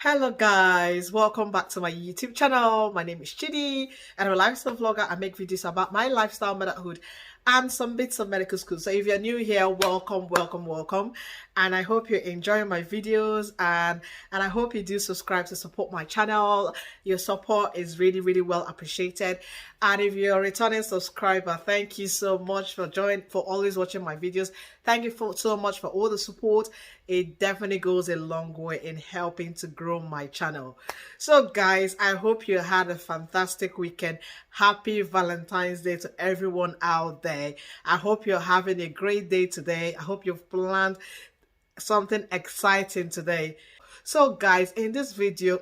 Hello guys, welcome back to my YouTube channel. My name is Chidi and I'm a lifestyle vlogger. I make videos about my lifestyle, motherhood and some bits of medical school. So if you're new here, welcome. And I hope you're enjoying my videos and I hope you do subscribe to support my channel. Your support is really well appreciated. And if you're a returning subscriber, thank you so much for always watching my videos. Thank you so much for all the support. It definitely goes a long way in helping to grow my channel. So guys, I hope you had a fantastic weekend. Happy Valentine's Day to everyone out there. I hope you're having a great day today. I hope you've planned something exciting today. So guys, in this video,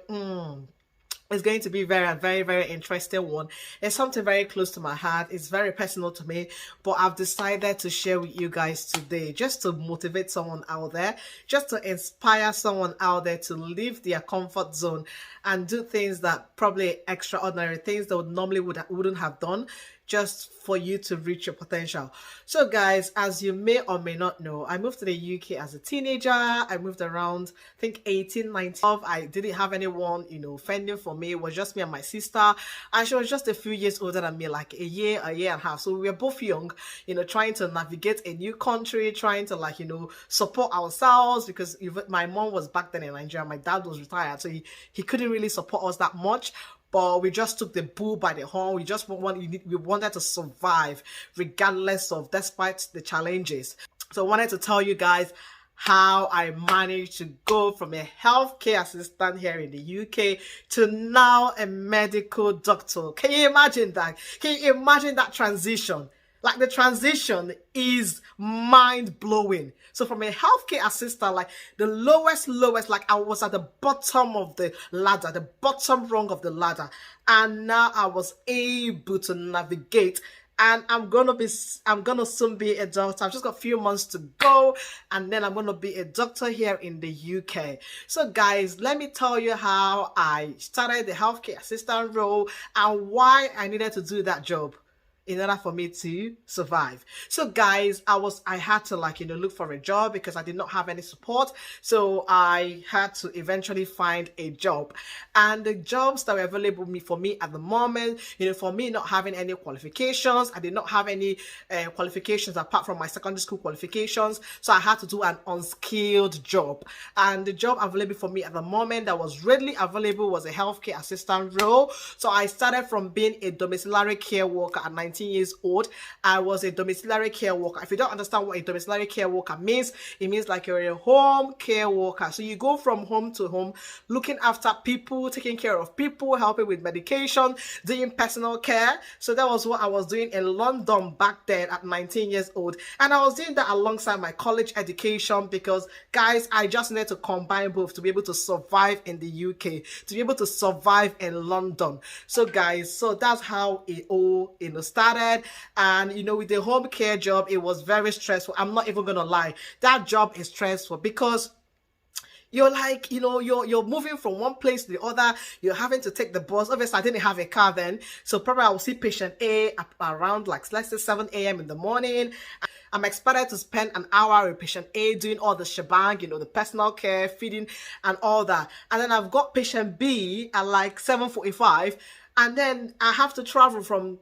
it's going to be very interesting one. It's something very close to my heart. It's very personal to me, but I've decided to share with you guys today just to motivate someone out there, just to inspire someone out there to leave their comfort zone and do things that probably extraordinary things that normally wouldn't have done, just for you to reach your potential. So guys, as you may or may not know, I moved to the UK as a teenager. I moved around, I think 18, 19. I didn't have anyone, fending for me. It was just me and my sister. And she was just a few years older than me, like a year and a half. So we were both young, trying to navigate a new country, trying to support ourselves, because my mom was back then in Nigeria. My dad was retired, so he couldn't really support us that much. But we just took the bull by the horn. We wanted to survive despite the challenges. So I wanted to tell you guys how I managed to go from a healthcare assistant here in the UK to now a medical doctor. Can you imagine that? Can you imagine that transition? Like, the transition is mind-blowing. So from a healthcare assistant, like the lowest, like I was at the bottom of the ladder, the bottom rung of the ladder. And now I was able to navigate, and I'm gonna soon be a doctor. I've just got a few months to go, and then I'm gonna be a doctor here in the UK. So guys, let me tell you how I started the healthcare assistant role and why I needed to do that job in order for me to survive. So guys, I had to look for a job because I did not have any support. So I had to eventually find a job, and the jobs that were available for me at the moment, for me not having any qualifications, I did not have any qualifications apart from my secondary school qualifications. So I had to do an unskilled job, and the job available for me at the moment that was readily available was a healthcare assistant role. So I started from being a domiciliary care worker at 19 years old. I was a domiciliary care worker. If you don't understand what a domiciliary care worker means, it means like you're a home care worker. So you go from home to home, looking after people, taking care of people, helping with medication, doing personal care. So that was what I was doing in London back then at 19 years old. And I was doing that alongside my college education because, guys, I just needed to combine both to be able to survive in the UK, to be able to survive in London. So guys, so that's how it all started. And with the home care job, it was very stressful. I'm not even gonna lie, that job is stressful because you're like, you're moving from one place to the other. You're having to take the bus. Obviously, I didn't have a car then. So probably I will see patient A around let's say 7 a.m. in the morning. I'm expected to spend an hour with patient A doing all the shebang, the personal care, feeding and all that. And then I've got patient B at like 7:45. And then I have to travel from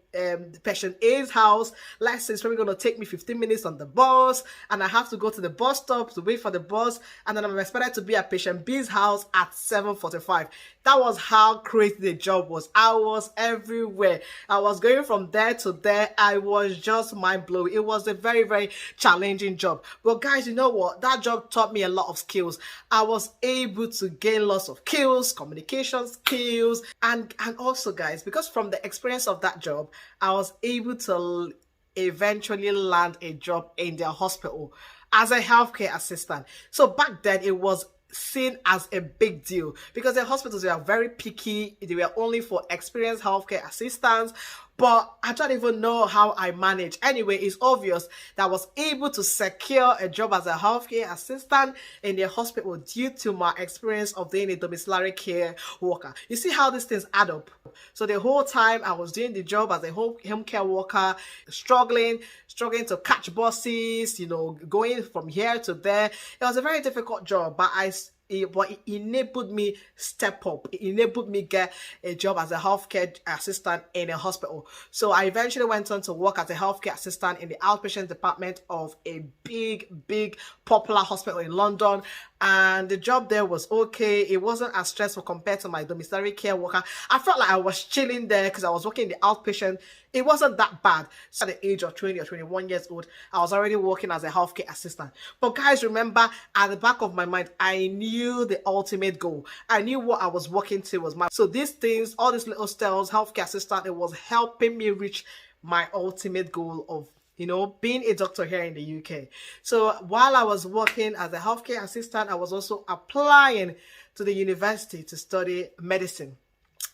patient A's house. Let's say it's probably going to take me 15 minutes on the bus. And I have to go to the bus stop to wait for the bus. And then I'm expected to be at patient B's house at 7:45. That was how crazy the job was. I was everywhere. I was going from there to there. I was just mind-blowing. It was a very challenging job. But guys, you know what? That job taught me a lot of skills. I was able to gain lots of skills, communication skills, and also, guys, because from the experience of that job, I was able to eventually land a job in their hospital as a healthcare assistant. So back then it was seen as a big deal because the hospitals were very picky. They were only for experienced healthcare assistants. But I don't even know how I managed. Anyway, it's obvious that I was able to secure a job as a healthcare assistant in the hospital due to my experience of being a domiciliary care worker. You see how these things add up. So the whole time I was doing the job as a home care worker, struggling to catch buses, going from here to there. It was a very difficult job, but I but it enabled me step up. It enabled me get a job as a healthcare assistant in a hospital. So I eventually went on to work as a healthcare assistant in the outpatient department of a big popular hospital in London. And the job there was okay. It wasn't as stressful compared to my domiciliary care worker. I felt like I was chilling there because I was working in the outpatient. It wasn't that bad. So at the age of 20 or 21 years old, I was already working as a healthcare assistant. But guys, remember, at the back of my mind, I knew the ultimate goal. I knew what I was working towards. So these things, all these little steps, healthcare assistant, it was helping me reach my ultimate goal of, you know, being a doctor here in the UK. So while I was working as a healthcare assistant, I was also applying to the university to study medicine.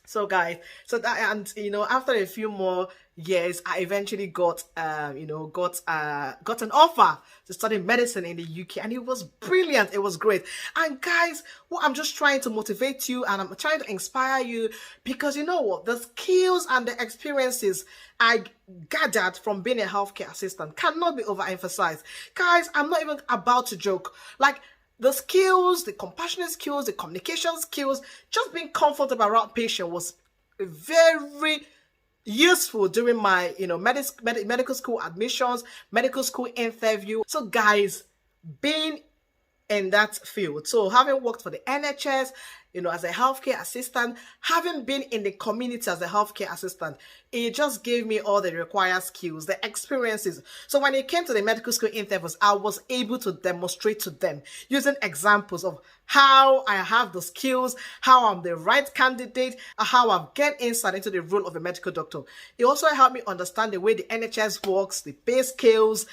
So guys, so that, and you know, after a few more years, I eventually got got an offer to study medicine in the UK, and it was brilliant. It was great. And guys, what I'm just trying to motivate you, and I'm trying to inspire you, because you know what, the skills and the experiences I gathered from being a healthcare assistant cannot be overemphasized. Guys, I'm not even about to joke. Like, the skills, the compassionate skills, the communication skills, just being comfortable around patient was very useful during my, you know, medical school admissions, medical school interview. So guys, being in that field, so having worked for the NHS, you know, as a healthcare assistant, having been in the community as a healthcare assistant, it just gave me all the required skills, the experiences. So when it came to the medical school interviews, I was able to demonstrate to them using examples of how I have the skills, how I'm the right candidate, how I've gained insight into the role of a medical doctor. It also helped me understand the way the NHS works, the pay scales.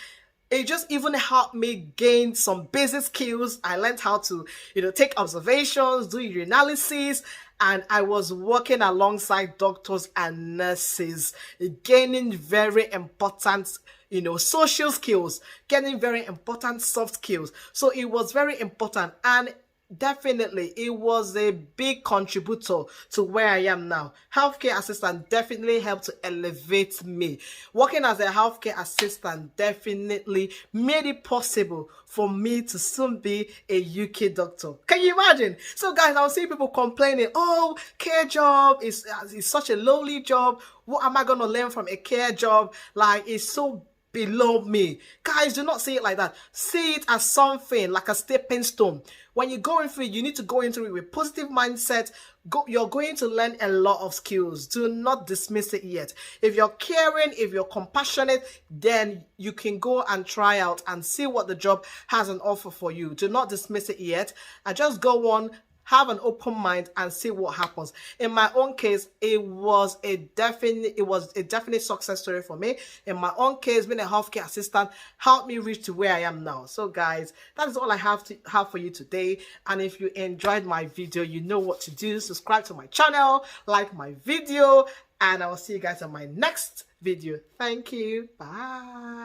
It just even helped me gain some basic skills. I learned how to, you know, take observations, do urinalysis, and I was working alongside doctors and nurses, gaining very important, you know, social skills, getting very important soft skills. So it was very important, and definitely it was a big contributor to where I am now. Healthcare assistant definitely helped to elevate me. Working as a healthcare assistant definitely made it possible for me to soon be a UK doctor. Can you imagine? So guys, I'll see people complaining, oh, care job is such a lowly job. What am I going to learn from a care job? Like, it's so below me. Guys, do not see it like that. See it as something, like a stepping stone. When you go into it, you need to go into it with positive mindset. You're going to learn a lot of skills. Do not dismiss it yet. If you're caring, if you're compassionate, then you can go and try out and see what the job has an offer for you. Do not dismiss it yet. And just go on, have an open mind and see what happens. In my own case, it was a definite success story for me. In my own case, being a healthcare assistant helped me reach to where I am now. So guys, that is all I have for you today. And if you enjoyed my video, you know what to do. Subscribe to my channel, like my video, and I will see you guys on my next video. Thank you. Bye.